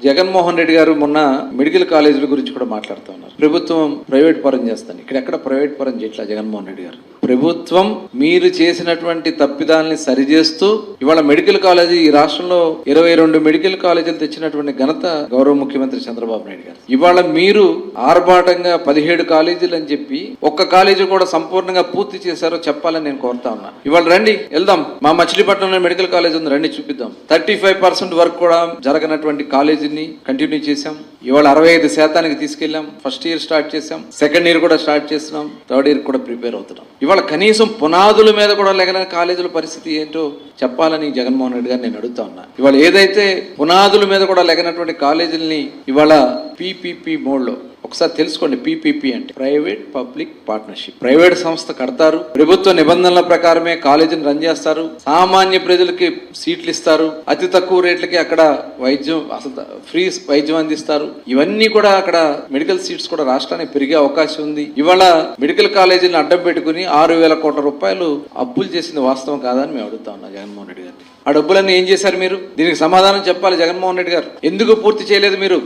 జగన్మోహన్ రెడ్డి గారు మొన్న మెడికల్ కాలేజీల గురించి కూడా మాట్లాడుతూ ఉన్నారు. ప్రభుత్వం ప్రైవేట్ పరం చేస్తాను, ఇక్కడెక్కడ ప్రైవేట్ పరం చేయట్లా జగన్మోహన్ రెడ్డి గారు. ప్రభుత్వం మీరు చేసినటువంటి తప్పిదాలని సరిచేస్తూ ఇవాళ మెడికల్ కాలేజీ ఈ రాష్ట్రంలో 22 మెడికల్ కాలేజీలు తెచ్చినటువంటి ఘనత గౌరవ ముఖ్యమంత్రి చంద్రబాబు నాయుడు గారు. ఇవాళ మీరు ఆర్భాటంగా 17 కాలేజీలు అని చెప్పి ఒక్క కాలేజీ కూడా సంపూర్ణంగా పూర్తి చేశారో చెప్పాలని నేను కోరుతా ఉన్నా. ఇవాళ రండి వెళ్దాం, మా మచిలీపట్నంలో మెడికల్ కాలేజ్ ఉంది, రండి చూపిద్దాం. 35% వరకు కూడా జరగనటువంటి కాలేజీని కంటిన్యూ చేశాం. ఇవాళ 65% తీసుకెళ్ళాం. ఫస్ట్ ఇయర్ స్టార్ట్ చేశాం, సెకండ్ ఇయర్ కూడా స్టార్ట్ చేస్తున్నాం, థర్డ్ ఇయర్ కూడా ప్రిపేర్ అవుతున్నాం. ఇవాళ కనీసం పునాదుల మీద కూడా లేకన కాలేజీల పరిస్థితి ఏంటో చెప్పాలని జగన్మోహన్ రెడ్డి గారు నేను అడుగుతా ఉన్నా. ఇవాళ ఏదైతే పునాదుల మీద కూడా లేకనటువంటి కాలేజీలని ఇవాళ పీపీపీ మోడ్లో ఒకసారి తెలుసుకోండి. పీపీపీ అంటే ప్రైవేట్ పబ్లిక్ పార్ట్నర్షిప్. ప్రైవేట్ సంస్థ కడతారు, ప్రభుత్వ నిబంధనల ప్రకారమే కాలేజీని రన్ చేస్తారు, సామాన్య ప్రజలకి సీట్లు ఇస్తారు, అతి తక్కువ రేట్లకి అక్కడ వైద్యం, అసలు ఫ్రీ వైద్యం అందిస్తారు. ఇవన్నీ కూడా అక్కడ మెడికల్ సీట్స్ కూడా రాష్ట్రానికి పెరిగే అవకాశం ఉంది. ఇవాళ మెడికల్ కాలేజీని అడ్డం పెట్టుకుని 6,000 కోట్ల రూపాయలు అప్పులు చేసింది వాస్తవం కాదని మేము అడుగుతా ఉన్నాం జగన్మోహన్ రెడ్డి గారిని. ఆ డబ్బులన్నీ ఏం చేశారు మీరు? దీనికి సమాధానం చెప్పాలి జగన్మోహన్ రెడ్డి గారు. ఎందుకు పూర్తి చేయలేదు మీరు?